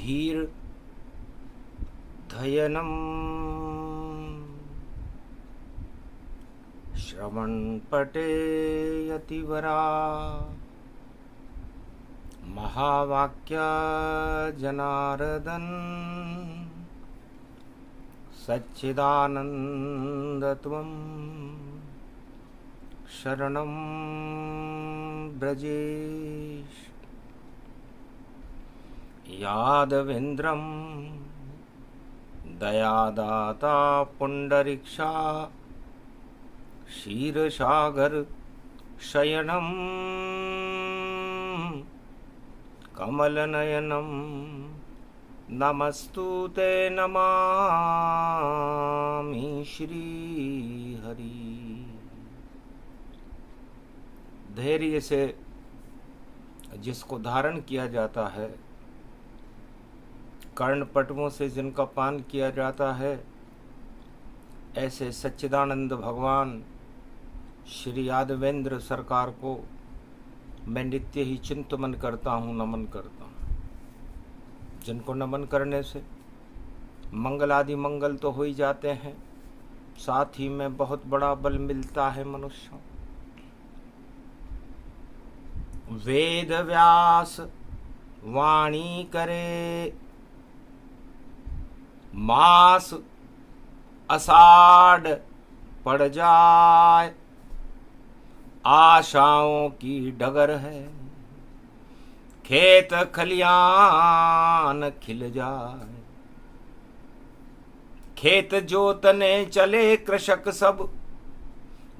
धीर धयनम श्रवण पटे यतिवरा महावाक्य जनार्दन सच्चिदानंदत्वं शरणं ब्रजेश यादवेन्द्रं दयादाता पुंडरीक्षा क्षीरसागर शयनं कमलनयनं नमस्तुते नमामि श्रीहरि। धैर्य से जिसको धारण किया जाता है, कर्णपटुओं से जिनका पान किया जाता है, ऐसे सच्चिदानंद भगवान श्री यादवेंद्र सरकार को मैं नित्य ही चिंतन करता हूँ, नमन करता हूँ। जिनको नमन करने से मंगल आदि मंगल तो हो ही जाते हैं, साथ ही में बहुत बड़ा बल मिलता है मनुष्यों। वेद व्यास वाणी करे, मास आषाढ़ पड़ जाए, आशाओं की डगर है, खेत खलियान खिल जाए। खेत जोतने चले कृषक सब,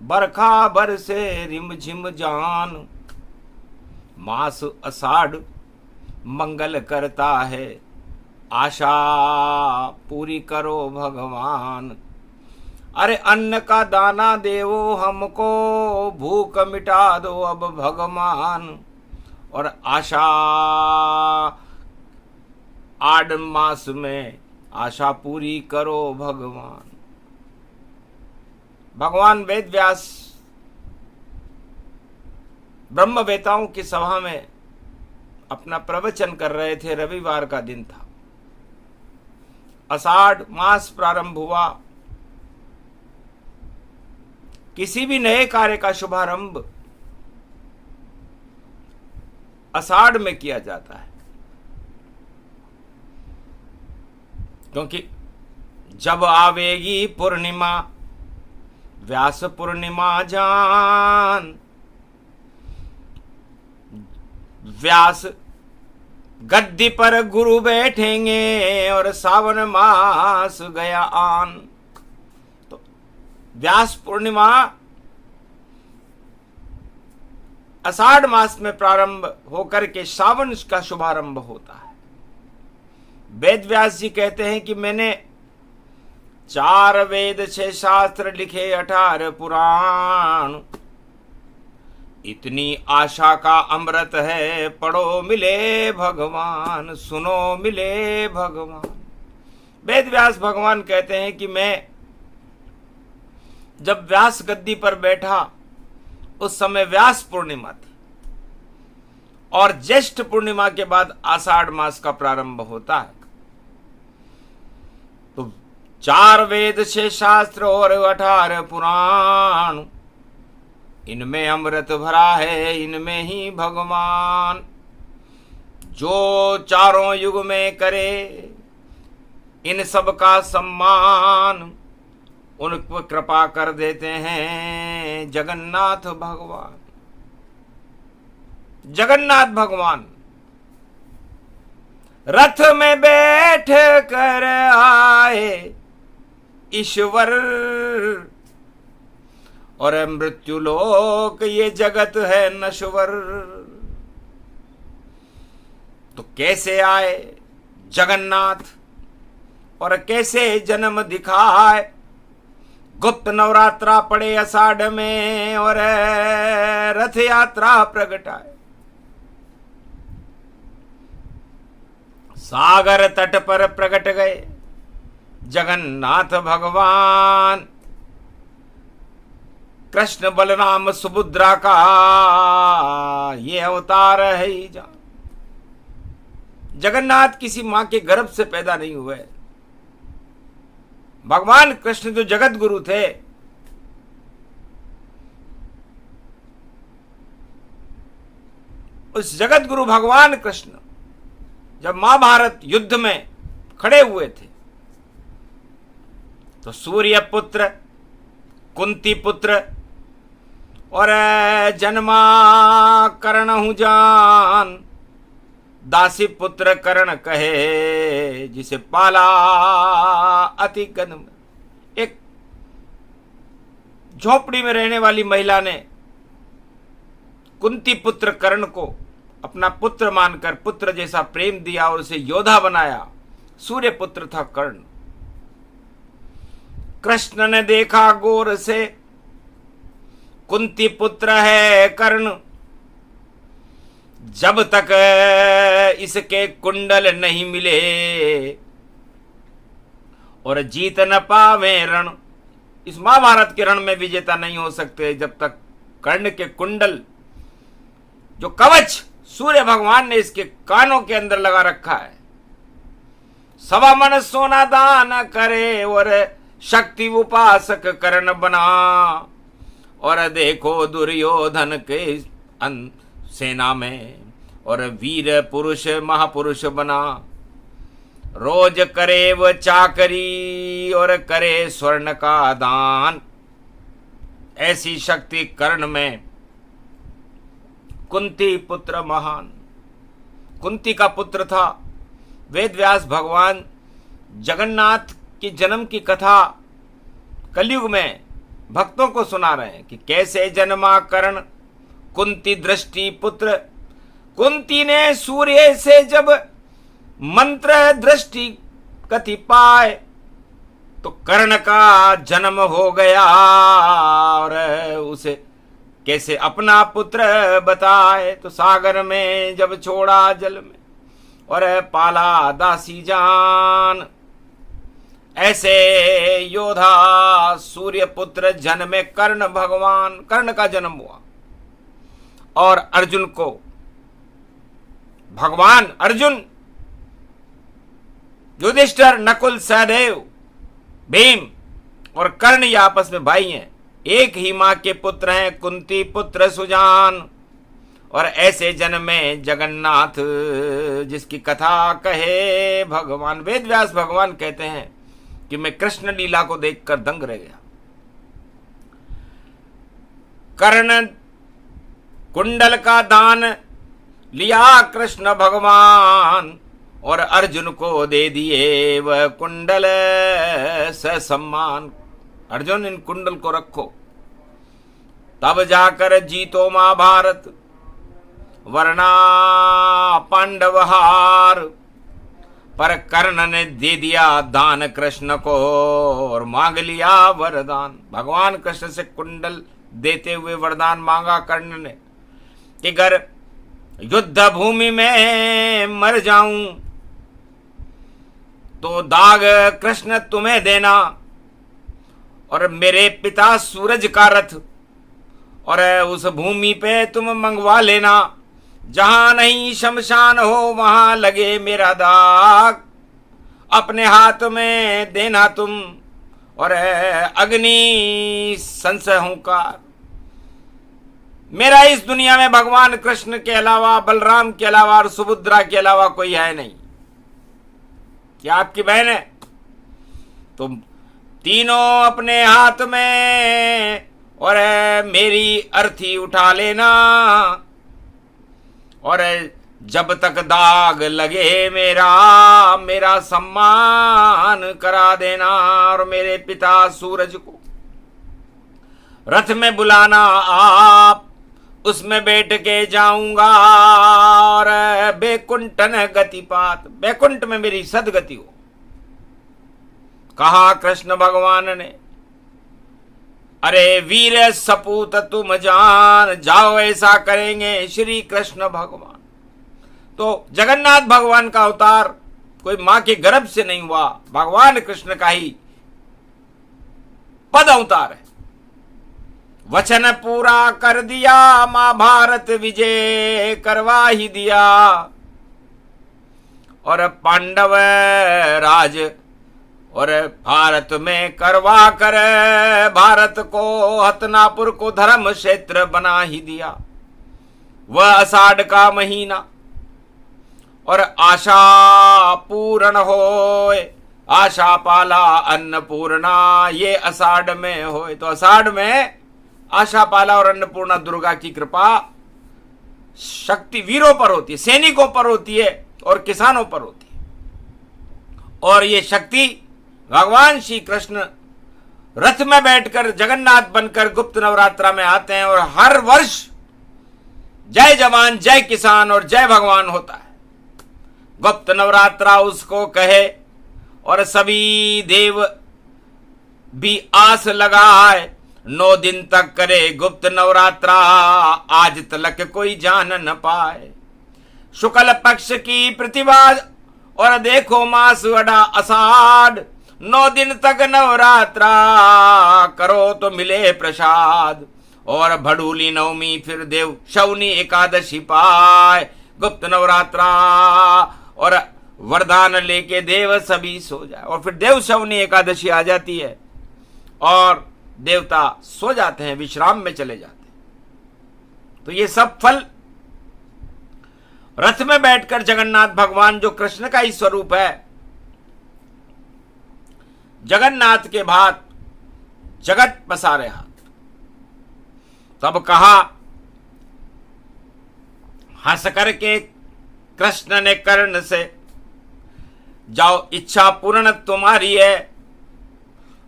बरखा बरसे रिमझिम जान। मास आषाढ़ मंगल करता है, आशा पूरी करो भगवान। अरे अन्न का दाना देवो हमको, भूख मिटा दो अब भगवान। और आशा आड़ मास में आशा पूरी करो भगवान। भगवान वेद व्यास ब्रह्मवेताओं की सभा में अपना प्रवचन कर रहे थे। रविवार का दिन था, आषाढ़ मास प्रारंभ हुआ। किसी भी नए कार्य का शुभारंभ आषाढ़ में किया जाता है, क्योंकि जब आवेगी पूर्णिमा, व्यास पूर्णिमा जान। व्यास गद्दी पर गुरु बैठेंगे और सावन मास गया आन। तो व्यास पूर्णिमा आषाढ़ मास में प्रारंभ होकर के सावन का शुभारंभ होता है। वेद व्यास जी कहते हैं कि मैंने 4 वेद 6 शास्त्र लिखे, 18 पुराण। इतनी आशा का अमृत है, पढ़ो मिले भगवान, सुनो मिले भगवान। वेद व्यास भगवान कहते हैं कि मैं जब व्यास गद्दी पर बैठा उस समय व्यास पूर्णिमा थी, और ज्येष्ठ पूर्णिमा के बाद आषाढ़ मास का प्रारंभ होता है। तो 4 वेद 6 शास्त्र और 18 पुराण, इनमें अमृत भरा है, इनमें ही भगवान। जो चारों युग में करे इन सब का सम्मान, उन पर कृपा कर देते हैं जगन्नाथ भगवान। जगन्नाथ भगवान रथ में बैठ कर आए ईश्वर, और मृत्यु लोक ये जगत है नश्वर। तो कैसे आए जगन्नाथ और कैसे जन्म दिखाए। गुप्त नवरात्रा पड़े आषाढ़ में और रथ यात्रा प्रगटाए। सागर तट पर प्रकट गए जगन्नाथ भगवान। कृष्ण बलराम सुभद्रा का ये अवतार है ही जान। जगन्नाथ किसी मां के गर्भ से पैदा नहीं हुए। भगवान कृष्ण जो जगत गुरु थे, उस जगत गुरु भगवान कृष्ण जब महाभारत युद्ध में खड़े हुए थे तो सूर्य पुत्र, कुंती पुत्र और जन्मा कर्ण हूं जान, दासी पुत्र कर्ण कहे जिसे पाला अति गन। एक झोपड़ी में रहने वाली महिला ने कुंती पुत्र कर्ण को अपना पुत्र मानकर पुत्र जैसा प्रेम दिया और उसे योद्धा बनाया। सूर्य पुत्र था कर्ण। कृष्ण ने देखा गौर से कुंती पुत्र है कर्ण, जब तक इसके कुंडल नहीं मिले और जीत न पावे रण। इस महाभारत के रण में विजेता नहीं हो सकते जब तक कर्ण के कुंडल, जो कवच सूर्य भगवान ने इसके कानों के अंदर लगा रखा है, सवा मन सोना दान करे और शक्ति उपासक कर्ण बना। और देखो दुर्योधन के सेना में और वीर पुरुष महापुरुष बना। रोज करे वह चाकरी और करे स्वर्ण का दान। ऐसी शक्ति कर्ण में। कुंती पुत्र महान, कुंती का पुत्र था। वेद व्यास भगवान जगन्नाथ के जन्म की कथा कलयुग में भक्तों को सुना रहे हैं कि कैसे जन्मा कर्ण कुंती दृष्टि पुत्र। कुंती ने सूर्य से जब मंत्र दृष्टि कति पाए तो कर्ण का जन्म हो गया और उसे कैसे अपना पुत्र बताए। तो सागर में जब छोड़ा जल में और पाला दासी जान। ऐसे योद्धा सूर्य पुत्र जन्मे कर्ण भगवान। कर्ण का जन्म हुआ और अर्जुन को भगवान अर्जुन, युधिष्ठिर, नकुल, सहदेव, भीम और कर्ण ये आपस में भाई हैं। एक ही मां के पुत्र हैं, कुंती पुत्र सुजान। और ऐसे जन्मे जगन्नाथ जिसकी कथा कहे भगवान। वेद व्यास भगवान कहते हैं कि मैं कृष्ण लीला को देखकर दंग रह गया। कर्ण कुंडल का दान लिया कृष्ण भगवान और अर्जुन को दे दिए वह कुंडल ससम्मान। अर्जुन इन कुंडल को रखो, तब जाकर जीतो महाभारत, वरना पांडव हार। पर कर्ण ने दे दिया दान कृष्ण को और मांग लिया वरदान। भगवान कृष्ण से कुंडल देते हुए वरदान मांगा कर्ण ने कि अगर युद्ध भूमि में मर जाऊं तो दाग कृष्ण तुम्हें देना और मेरे पिता सूरज का रथ और उस भूमि पे तुम मंगवा लेना। जहां नहीं शमशान हो वहां लगे मेरा दाग, अपने हाथ में देना तुम और अग्नि संसहूकार। मेरा इस दुनिया में भगवान कृष्ण के अलावा, बलराम के अलावा और सुभद्रा के अलावा कोई है नहीं। क्या आपकी बहन है? तुम तीनों अपने हाथ में और मेरी अर्थी उठा लेना और जब तक दाग लगे मेरा सम्मान करा देना और मेरे पिता सूरज को रथ में बुलाना। आप उसमें बैठ के जाऊंगा और बैकुंठन गतिपात, बैकुंठ में मेरी सदगति हो। कहा कृष्ण भगवान ने, अरे वीर सपूत तुम जान जाओ, ऐसा करेंगे श्री कृष्ण भगवान। तो जगन्नाथ भगवान का अवतार कोई मां के गर्भ से नहीं हुआ, भगवान कृष्ण का ही पद अवतार है। वचन पूरा कर दिया, महाभारत विजय करवा ही दिया। और पांडव राज और भारत में करवा कर भारत को हतनापुर को धर्म क्षेत्र बना ही दिया। वह आषाढ़ का महीना और आशा पूर्ण होए, आशा पाला अन्नपूर्णा, ये आषाढ़ में होए। तो आषाढ़ में आशा पाला और अन्नपूर्णा दुर्गा की कृपा शक्ति वीरों पर होती है, सैनिकों पर होती है और किसानों पर होती है। और ये शक्ति भगवान श्री कृष्ण रथ में बैठकर जगन्नाथ बनकर गुप्त नवरात्रा में आते हैं और हर वर्ष जय जवान जय किसान और जय भगवान होता है। गुप्त नवरात्रा उसको कहे और सभी देव भी आस लगाए। 9 दिन तक करे गुप्त नवरात्रा, आज तलक कोई जान न पाए। शुक्ल पक्ष की प्रतिभा और देखो मास वड़ा आषाढ़, 9 दिन तक नवरात्रा करो तो मिले प्रसाद। और भड़ूली नवमी फिर देव शौनी एकादशी पाए। गुप्त नवरात्रा और वरदान लेके देव सभी सो जाए। और फिर देव शौनी एकादशी आ जाती है और देवता सो जाते हैं, विश्राम में चले जाते हैं। तो ये सब फल रथ में बैठकर जगन्नाथ भगवान जो कृष्ण का ही स्वरूप है, जगन्नाथ के भात जगत पसारे हाथ। तब कहा, हंस करके कृष्ण ने कर्ण से, जाओ इच्छा पूर्ण तुम्हारी है।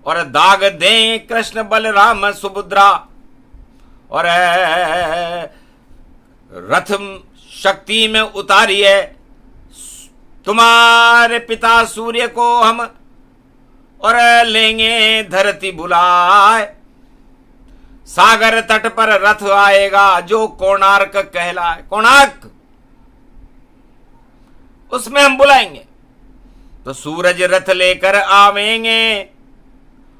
और दाग दें कृष्ण बलराम सुभद्रा और रथ शक्ति में उतारी है। तुम्हारे पिता सूर्य को हम और लेंगे धरती बुलाए। सागर तट पर रथ आएगा जो कोणार्क कहलाए। कोणार्क उसमें हम बुलाएंगे। तो सूरज रथ लेकर आवेंगे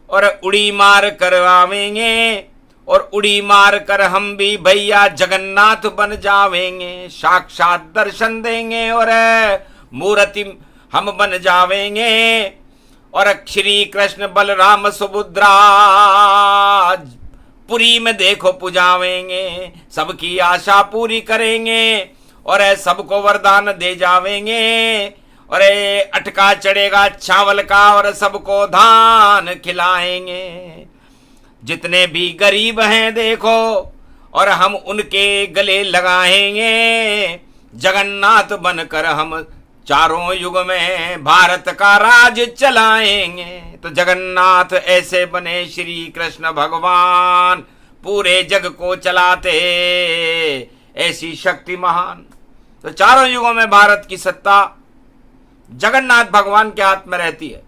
और उड़ी मार कर आवेंगे और उड़ी मार कर हम भी भैया जगन्नाथ बन जावेंगे। साक्षात दर्शन देंगे और मूर्ति हम बन जावेंगे। और श्री कृष्ण बलराम सुभद्रा पुरी में देखो पुजावेंगे। सबकी आशा पूरी करेंगे और सबको वरदान दे जावेंगे। और अटका चढ़ेगा चावल का और सबको धान खिलाएंगे। जितने भी गरीब हैं देखो और हम उनके गले लगाएंगे। जगन्नाथ बनकर हम चारों युग में भारत का राज चलाएंगे। तो जगन्नाथ ऐसे बने श्री कृष्ण भगवान, पूरे जग को चलाते, ऐसी शक्ति महान। तो चारों युगों में भारत की सत्ता जगन्नाथ भगवान के हाथ में रहती है।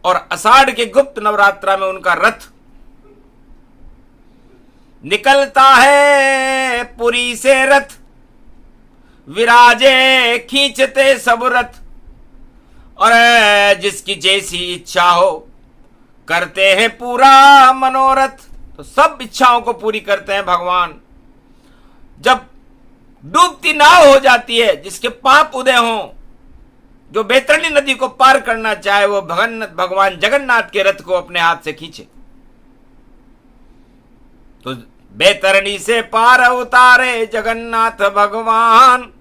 और आषाढ़ के गुप्त नवरात्रा में उनका रथ निकलता है। पुरी से रथ विराजे खींचते सब रथ और जिसकी जैसी इच्छा हो करते हैं पूरा मनोरथ। तो सब इच्छाओं को पूरी करते हैं भगवान। जब डूबती नाव हो जाती है, जिसके पाप उदय हों, जो बैतरणी नदी को पार करना चाहे, वो भगवान जगन्नाथ के रथ को अपने हाथ से खींचे। तो बैतरणी से पार उतारे जगन्नाथ भगवान,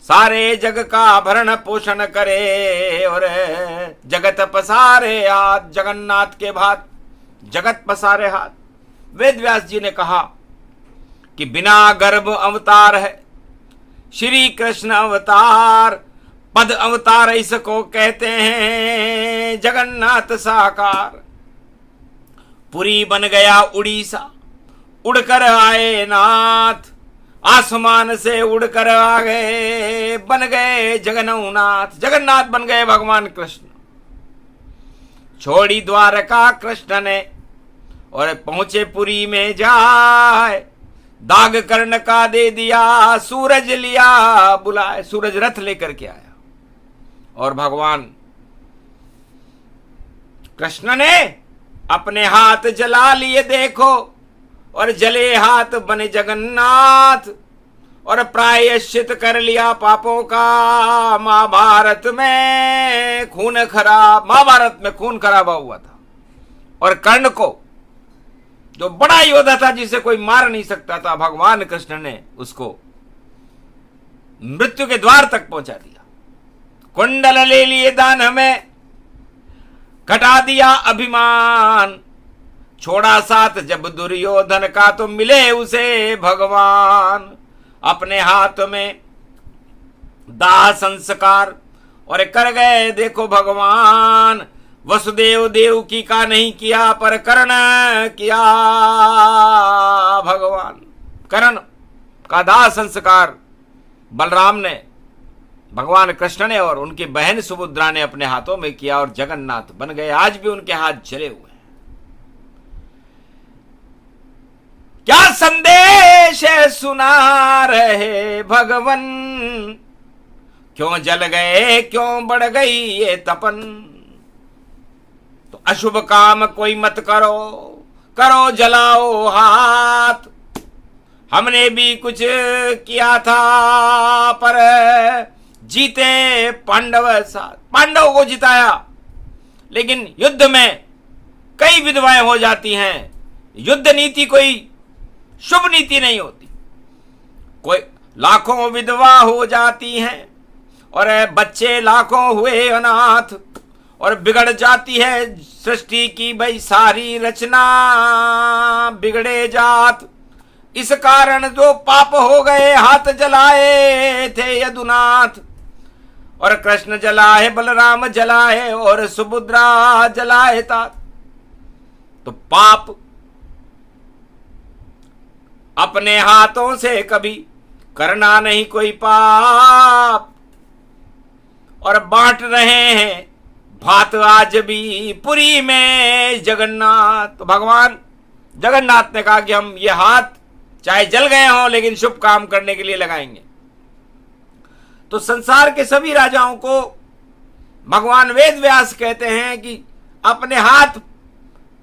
सारे जग का भरण पोषण करे और जगत पसारे हाथ। जगन्नाथ के भात जगत पसारे हाथ। वेद व्यास जी ने कहा कि बिना गर्भ अवतार है श्री कृष्ण अवतार। पद अवतार इसको कहते हैं जगन्नाथ साकार। पुरी बन गया उड़ीसा, उड़कर आए नाथ। आसमान से उड़कर आ गए, बन गए जगन्नाथ। जगन्नाथ बन गए भगवान कृष्ण। छोड़ी द्वारका कृष्ण ने और पहुंचे पुरी में जाए। दाग कर्ण का दे दिया, सूरज लिया बुलाए। सूरज रथ लेकर के आया और भगवान कृष्ण ने अपने हाथ जला लिए देखो। और जले हाथ बने जगन्नाथ और प्रायश्चित कर लिया पापों का। महाभारत में खून खराबा हुआ था। और कर्ण को, जो बड़ा योद्धा था जिसे कोई मार नहीं सकता था, भगवान कृष्ण ने उसको मृत्यु के द्वार तक पहुंचा दिया। कुंडल ले लिए दान में, घटा दिया अभिमान, छोड़ा साथ जब दुर्योधन का तो मिले उसे भगवान। अपने हाथ में दाह संस्कार और कर गए देखो भगवान। वसुदेव देवकी का नहीं किया पर कर्ण किया भगवान। कर्ण का दाह संस्कार बलराम ने, भगवान कृष्ण ने और उनकी बहन सुभद्रा ने अपने हाथों में किया और जगन्नाथ बन गए। आज भी उनके हाथ जले हुए हैं। क्या संदेश सुना रहे भगवन, क्यों जल गए क्यों बढ़ गई ये तपन। तो अशुभ काम कोई मत करो, करो जलाओ हाथ। हमने भी कुछ किया था पर जीते पांडव साथ। पांडवों को जिताया, लेकिन युद्ध में कई विधवाएं हो जाती हैं। युद्ध नीति कोई शुभ नीति नहीं होती। कोई लाखों विधवा हो जाती हैं और बच्चे लाखों हुए अनाथ, और बिगड़ जाती है सृष्टि की भाई सारी रचना, बिगड़े जात। इस कारण जो पाप हो गए, हाथ जलाए थे यदुनाथ, और कृष्ण जलाए, बलराम जलाए और सुभद्रा जलाए तात। तो पाप अपने हाथों से कभी करना नहीं कोई पाप, और बांट रहे हैं भात आज भी पुरी में जगन्नाथ। तो भगवान जगन्नाथ ने कहा कि हम ये हाथ चाहे जल गए हों लेकिन शुभ काम करने के लिए लगाएंगे। तो संसार के सभी राजाओं को भगवान वेद व्यास कहते हैं कि अपने हाथ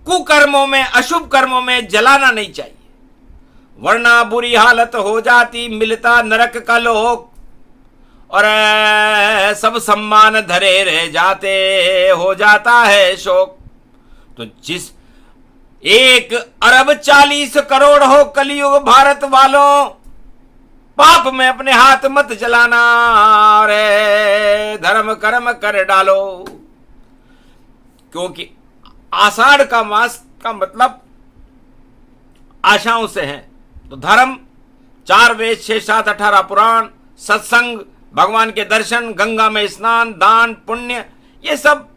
कुकर्मों में, अशुभ कर्मों में जलाना नहीं चाहिए, वरना बुरी हालत हो जाती, मिलता नरक का लोक, और सब सम्मान धरे रह जाते, हो जाता है शोक। तो जिस 1 अरब 40 करोड़ हो कलयुग भारत वालों, पाप में अपने हाथ मत जलाना, रे धर्म कर्म कर डालो। क्योंकि आषाढ़ का मास का मतलब आशाओं से है। तो धर्म, 4 वेद, 6, 7, 18 पुराण, सत्संग, भगवान के दर्शन, गंगा में स्नान, दान, पुण्य, ये सब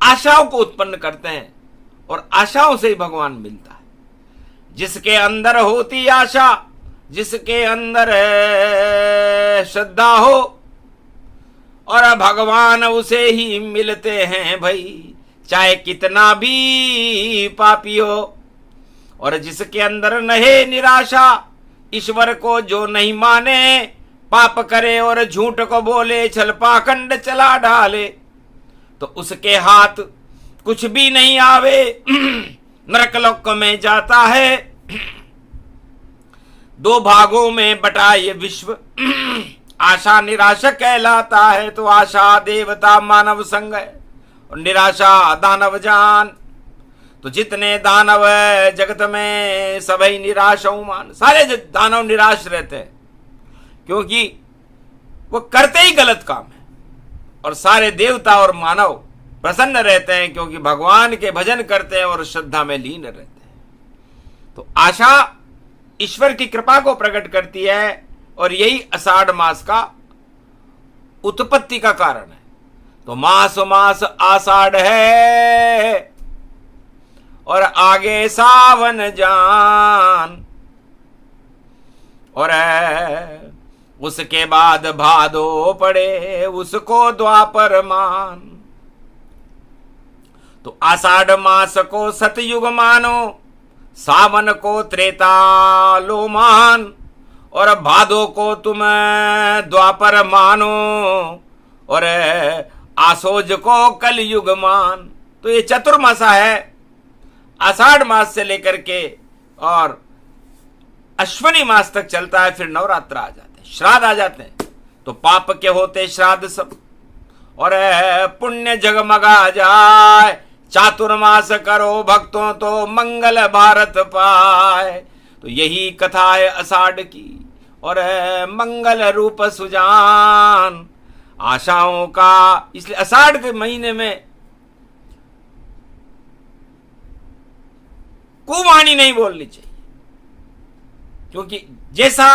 आशाओं को उत्पन्न करते हैं, और आशाओं से ही भगवान मिलता है। जिसके अंदर होती आशा, जिसके अंदर श्रद्धा हो, और भगवान उसे ही मिलते हैं भाई, चाहे कितना भी पापी हो। और जिसके अंदर नहे निराशा, ईश्वर को जो नहीं माने, पाप करे और झूठ को बोले, छल पाखंड चला डाले, तो उसके हाथ कुछ भी नहीं आवे, नरकलोक में जाता है। 2 भागों में बटा ये विश्व, आशा निराशा कहलाता है। तो आशा देवता मानव संग है, और निराशा दानव जान। तो जितने दानव है जगत में, सभी निराश मान। सारे दानव निराश रहते हैं, क्योंकि वो करते ही गलत काम है, और सारे देवता और मानव प्रसन्न रहते हैं, क्योंकि भगवान के भजन करते हैं और श्रद्धा में लीन रहते हैं। तो आशा ईश्वर की कृपा को प्रकट करती है, और यही आषाढ़ मास का उत्पत्ति का कारण है। तो मास मास आषाढ़ है, और आगे सावन जान, और उसके बाद भादो पड़े, उसको द्वापर मान। तो आषाढ़ मास को सतयुग मानो, सावन को त्रेता लो मान, और भादो को तुम द्वापर मानो, और आसोज को कलयुग मान। तो ये चतुर्मासा है, आषाढ़ मास से लेकर के और अश्विनी मास तक चलता है, फिर नवरात्र आ जाते हैं, श्राद्ध आ जाते हैं, तो पाप के होते श्राद्ध सब, और पुण्य जगमगा जाए। चातुर्मास करो भक्तों तो मंगल भारत पाए। तो यही कथा है आषाढ़ की, और मंगल रूप सुजान आशाओं का। इसलिए आषाढ़ के महीने में कुवाणी नहीं बोलनी चाहिए, क्योंकि जैसा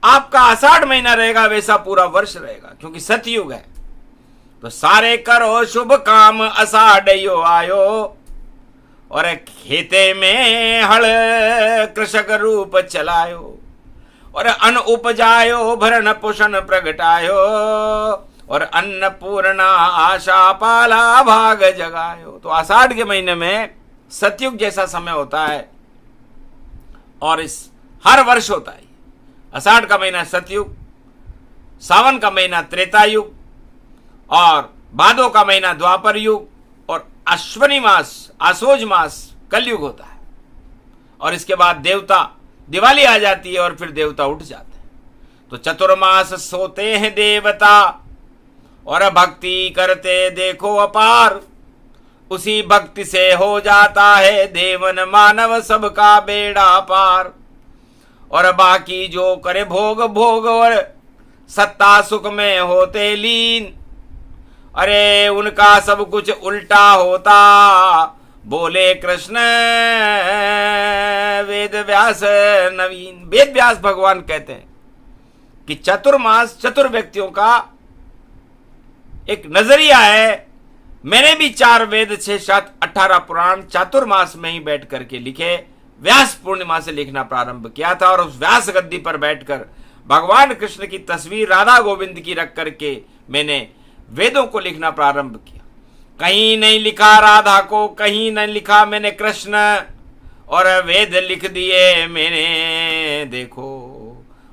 आपका आषाढ़ महीना रहेगा वैसा पूरा वर्ष रहेगा, क्योंकि सतयुग है। तो सारे करो शुभ काम आषाढ़ यो आयो, और खेते में हल कृषक रूप चलायो, और अन्न उपजायो भरण पोषण प्रगटायो, और अन्नपूर्णा आशा पाला भाग जगायो। तो आषाढ़ के महीने में सतयुग जैसा समय होता है, और इस हर वर्ष होता है। आषाढ़ का महीना सतयुग, सावन का महीना त्रेता युग, और भादो का महीना द्वापर युग, और अश्विनी मास आसोज मास कलयुग होता है। और इसके बाद देवता दिवाली आ जाती है, और फिर देवता उठ जाते हैं। तो चतुर्मास सोते हैं देवता, और भक्ति करते देखो अपार। उसी भक्ति से हो जाता है देवन मानव सबका बेड़ा पार। और बाकी जो करे भोग भोग, और सत्ता सुख में होते लीन, अरे उनका सब कुछ उल्टा होता। बोले कृष्ण वेद व्यास नवीन। वेद व्यास भगवान कहते हैं कि चतुर्मास चतुर व्यक्तियों का एक नजरिया है। मैंने भी 4 वेद 6 7 18 पुराण चातुर्मास में ही बैठ करके लिखे। व्यास पूर्णिमा से लिखना प्रारंभ किया था, और उस व्यास गद्दी पर बैठकर भगवान कृष्ण की तस्वीर राधा गोविंद की रख करके मैंने वेदों को लिखना प्रारंभ किया। कहीं नहीं लिखा राधा को, कहीं नहीं लिखा मैंने कृष्ण, और वेद लिख दिए मैंने देखो।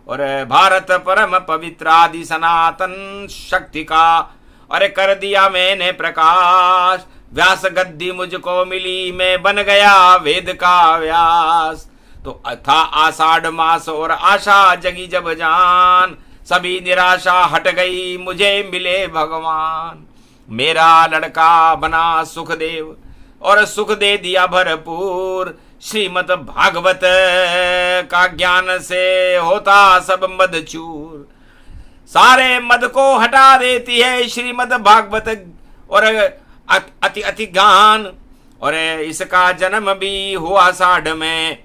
और भारत परम पवित्र आदि सनातन शक्ति का, अरे कर दिया मैंने प्रकाश। व्यास गद्दी मुझको मिली, मैं बन गया वेद का व्यास। तो था आषाढ़ मास और आशा जगी जब जान, सभी निराशा हट गई मुझे मिले भगवान। मेरा लड़का बना सुखदेव, और सुख दे दिया भरपूर। श्रीमद् भागवत का ज्ञान से होता सब मद चूर। सारे मद को हटा देती है श्रीमद् भागवत, और अति अति ज्ञान। और इसका जन्म भी हुआ आषाढ़ में,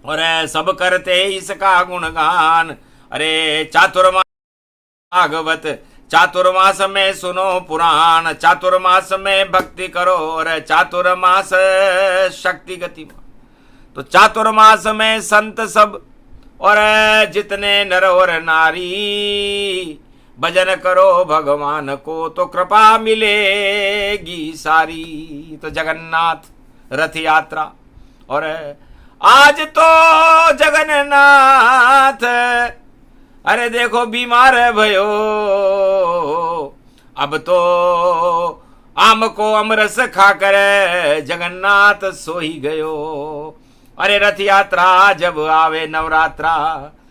और सब करते इसका गुणगान। अरे चातुर्मास भागवत, चातुर्मास में सुनो पुराण। चातुर्मास में भक्ति करो, और चातुर्मास शक्ति गति। तो चातुर्मास में संत सब, और जितने नर और नारी, भजन करो भगवान को तो कृपा मिलेगी सारी। तो जगन्नाथ रथ यात्रा, और आज तो जगन्नाथ अरे देखो बीमार भयो, अब तो आम को अमरस खाकर जगन्नाथ सो ही गयो। अरे रथ यात्रा जब आवे नवरात्रा,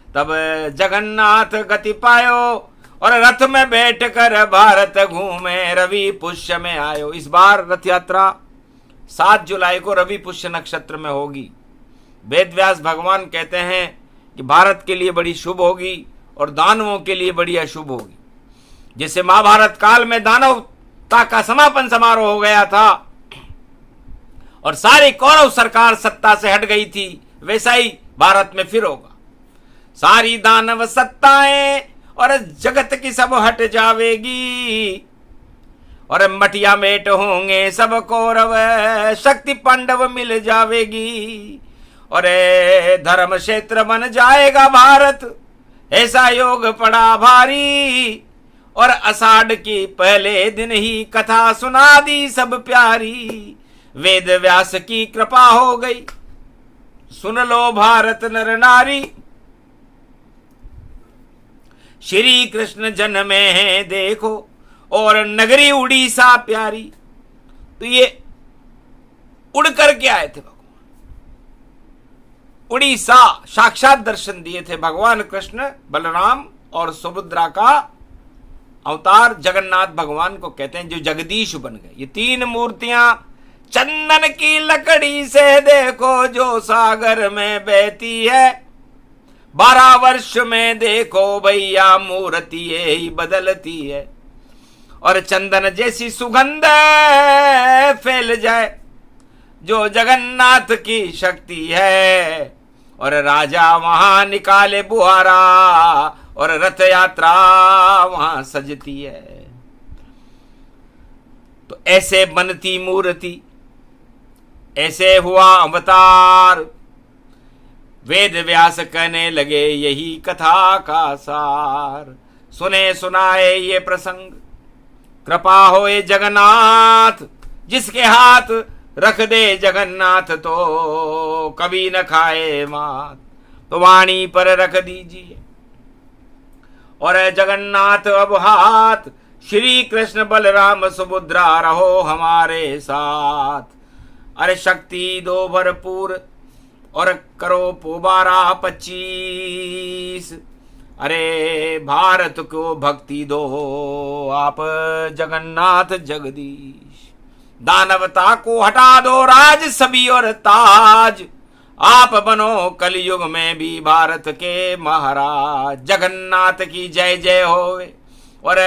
तब जगन्नाथ गति पायो, और रथ में बैठकर भारत घूमे रवि पुष्य में आयो। इस बार रथ यात्रा 7 जुलाई को रवि पुष्य नक्षत्र में होगी। वेद व्यास भगवान कहते हैं कि भारत के लिए बड़ी शुभ होगी, और दानवों के लिए बड़ी अशुभ होगी। जैसे महाभारत काल में दानवता का समापन समारोह हो गया था, और सारी कौरव सरकार सत्ता से हट गई थी, वैसा ही भारत में फिर होगा। सारी दानव सत्ताएं और जगत की सब हट जावेगी, और मटिया मेट होंगे सब कौरव, शक्ति पांडव मिल जावेगी, और धर्म क्षेत्र बन जाएगा भारत, ऐसा योग पड़ा भारी। और आषाढ़ की पहले दिन ही कथा सुना दी सब प्यारी। वेद व्यास की कृपा हो गई, सुन लो भारत नर नारी। श्री कृष्ण जन्मे हैं देखो, और नगरी उड़ीसा प्यारी। तो ये उड़ करके आए थे भगवान, उड़ीसा साक्षात दर्शन दिए थे भगवान कृष्ण, बलराम और सुभद्रा का अवतार जगन्नाथ भगवान को कहते हैं, जो जगदीश बन गए। ये तीन मूर्तियां चंदन की लकड़ी से देखो जो सागर में बहती है, 12 वर्ष में देखो भैया मूर्ति यही बदलती है। और चंदन जैसी सुगंध फैल जाए जो जगन्नाथ की शक्ति है, और राजा वहां निकाले बुहारा और रथ यात्रा वहां सजती है। तो ऐसे बनती मूर्ति, ऐसे हुआ अवतार। वेद व्यास कहने लगे यही कथा का सार, सुने सुनाए ये प्रसंग, कृपा होए जगन्नाथ, जिसके हाथ रख दे जगन्नाथ तो कभी न खाए मात। तो वाणी पर रख दीजिए और जगन्नाथ अब हाथ, श्री कृष्ण बलराम सुभद्रा रहो हमारे साथ। अरे शक्ति दो भरपूर और करो पोबारा 25, अरे भारत को भक्ति दो आप जगन्नाथ जगदीश। दानवता को हटा दो राज सभी और ताज, आप बनो कलयुग में भी भारत के महाराज। जगन्नाथ की जय जय होवे और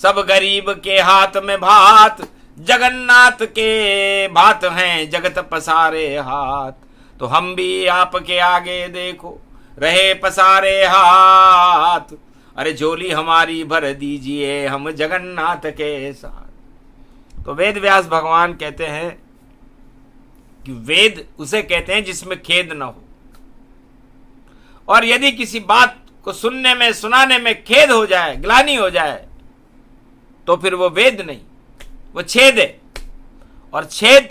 सब गरीब के हाथ में भात, जगन्नाथ के भात हैं जगत पसारे हाथ। तो हम भी आपके आगे देखो रहे पसारे हाथ, अरे झोली हमारी भर दीजिए हम जगन्नाथ के साथ। तो वेद व्यास भगवान कहते हैं कि वेद उसे कहते हैं जिसमें खेद न हो, और यदि किसी बात को सुनने में सुनाने में खेद हो जाए, ग्लानि हो जाए, तो फिर वो वेद नहीं, वो छेद है। और छेद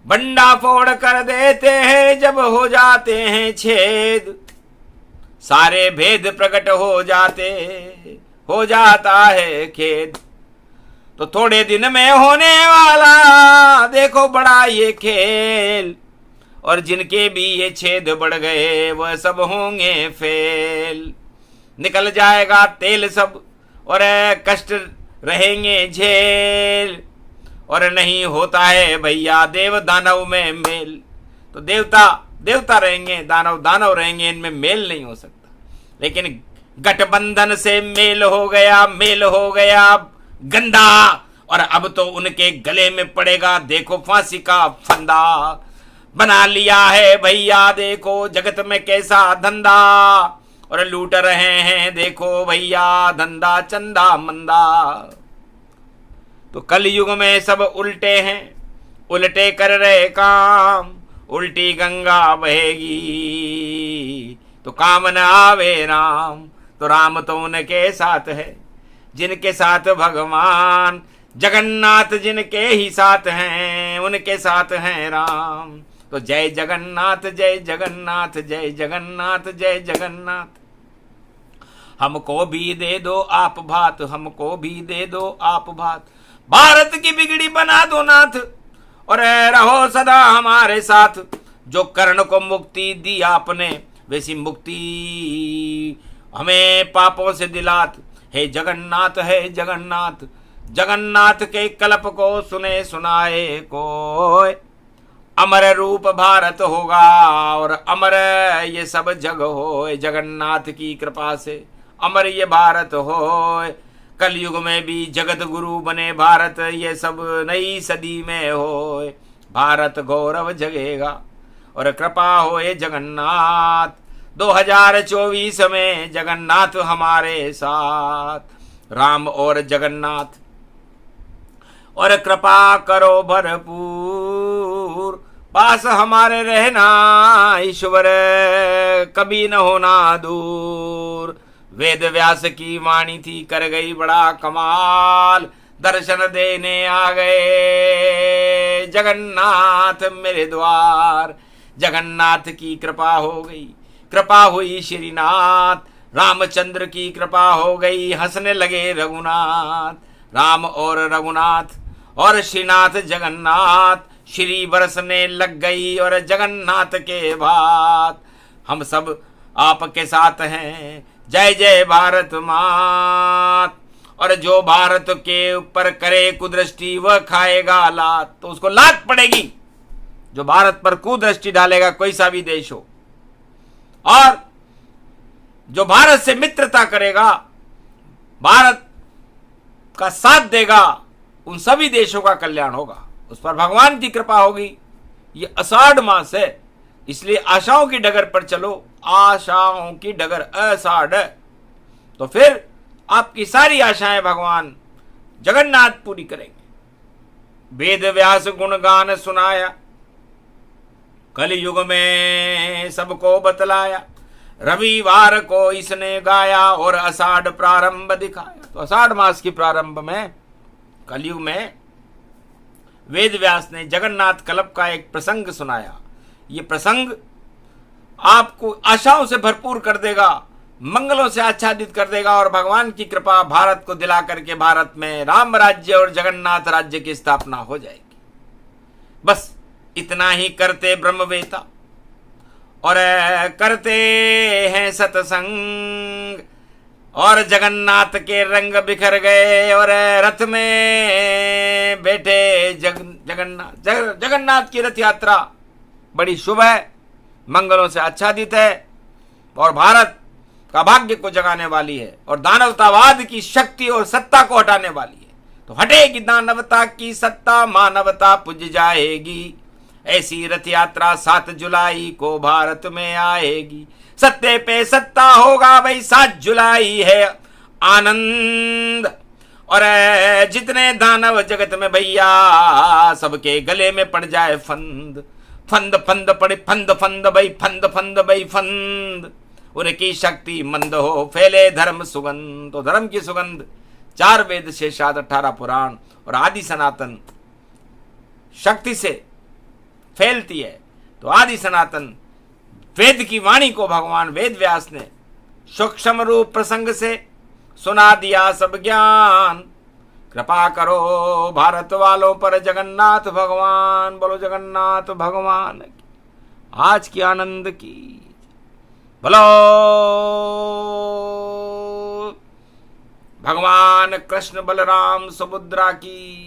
बंडा फोड़ कर देते हैं जब हो जाते हैं छेद, सारे भेद प्रकट हो जाते, हो जाता है खेद। तो थोड़े दिन में होने वाला देखो बड़ा ये खेल, और जिनके भी ये छेद बढ़ गए वह सब होंगे फेल। निकल जाएगा तेल सब और कष्ट रहेंगे झेल, और नहीं होता है भैया देव दानव में मेल। तो देवता देवता रहेंगे, दानव दानव रहेंगे, इनमें मेल नहीं हो सकता। लेकिन गठबंधन से मेल हो गया, मेल हो गया गंदा, और अब तो उनके गले में पड़ेगा देखो फांसी का फंदा। बना लिया है भैया देखो जगत में कैसा धंधा, और लूट रहे हैं देखो भैया धंधा चंदा मंदा। तो कलयुग में सब उल्टे हैं, उल्टे कर रहे काम, उल्टी गंगा बहेगी तो काम न आवे राम। तो राम तो उनके साथ है जिनके साथ भगवान, जगन्नाथ जिनके ही साथ हैं उनके साथ हैं राम। तो जय जगन्नाथ जय जगन्नाथ जय जगन्नाथ जय जगन्नाथ। हमको भी दे दो आप भात, हमको भी दे दो आप भात, भारत की बिगड़ी बना दो नाथ, और रहो सदा हमारे साथ। जो कर्ण को मुक्ति दी आपने वैसी मुक्ति हमें पापों से दिलात। हे जगन्नाथ है जगन्नाथ, जगन्नाथ के कल्प को सुने सुनाए कोई। अमर रूप भारत होगा और अमर ये सब जग होए, जगन्नाथ की कृपा से अमर ये भारत होए। कलयुग में भी जगत गुरु बने भारत, ये सब नई सदी में होए। भारत गौरव जगेगा और कृपा होए जगन्नाथ। 2024 में जगन्नाथ हमारे साथ, राम और जगन्नाथ, और कृपा करो भरपूर। पास हमारे रहना ईश्वर, कभी न होना दूर। वेद व्यास की वाणी थी, कर गई बड़ा कमाल। दर्शन देने आ गए जगन्नाथ मेरे द्वार। जगन्नाथ की कृपा हो गई, कृपा हुई श्रीनाथ। रामचंद्र की कृपा हो गई, हंसने लगे रघुनाथ। राम और रघुनाथ और श्रीनाथ जगन्नाथ श्री बरसने लग गई और जगन्नाथ के भात। हम सब आपके साथ हैं, जय जय भारत मात। और जो भारत के ऊपर करे कुदृष्टि वह खाएगा लात। तो उसको लात पड़ेगी जो भारत पर कुदृष्टि डालेगा, कोई सा भी देश हो। और जो भारत से मित्रता करेगा, भारत का साथ देगा, उन सभी देशों का कल्याण होगा, उस पर भगवान की कृपा होगी। ये आषाढ़ मास है, इसलिए आशाओं की डगर पर चलो। आशाओं की डगर आषाढ़, तो फिर आपकी सारी आशाएं भगवान जगन्नाथ पूरी करेंगे। वेद व्यास गुणगान सुनाया, कलयुग में सबको बतलाया। रविवार को इसने गाया और आषाढ़ प्रारंभ दिखाया। तो आषाढ़ मास की प्रारंभ में कलयुग में वेद व्यास ने जगन्नाथ कल्प का एक प्रसंग सुनाया। ये प्रसंग आपको आशाओं से भरपूर कर देगा, मंगलों से आच्छादित कर देगा, और भगवान की कृपा भारत को दिला करके भारत में राम राज्य और जगन्नाथ राज्य की स्थापना हो जाएगी। बस इतना ही करते ब्रह्मवेता और करते हैं सत्संग, और जगन्नाथ के रंग बिखर गए और रथ में बैठे जगन्नाथ की रथ यात्रा बड़ी शुभ है, मंगलों से आच्छादित है, और भारत का भाग्य को जगाने वाली है, और दानवतावाद की शक्ति और सत्ता को हटाने वाली है। तो हटेगी दानवता की सत्ता, मानवता पुज जाएगी। ऐसी रथ यात्रा 7 जुलाई को भारत में आएगी। सत्ते पे सत्ता होगा भाई, 7 जुलाई है आनंद। और जितने दानव जगत में भैया, सबके गले में पड़ जाए फंद। फंद फंद पड़े, फंद फंद भाई, फंद फंद भाई फंद। उनकी शक्ति मंद हो, फैले धर्म सुगंध। तो धर्म की सुगंध 4 वेद से 18 पुराण और आदि सनातन शक्ति से फैलती है। तो आदि सनातन वेद की वाणी को भगवान वेद व्यास ने सूक्ष्म रूप प्रसंग से सुना दिया सब ज्ञान। कृपा करो भारत वालों पर जगन्नाथ भगवान। बोलो जगन्नाथ भगवान की। आज की आनंद की बोलो भगवान कृष्ण बलराम सुभद्रा की।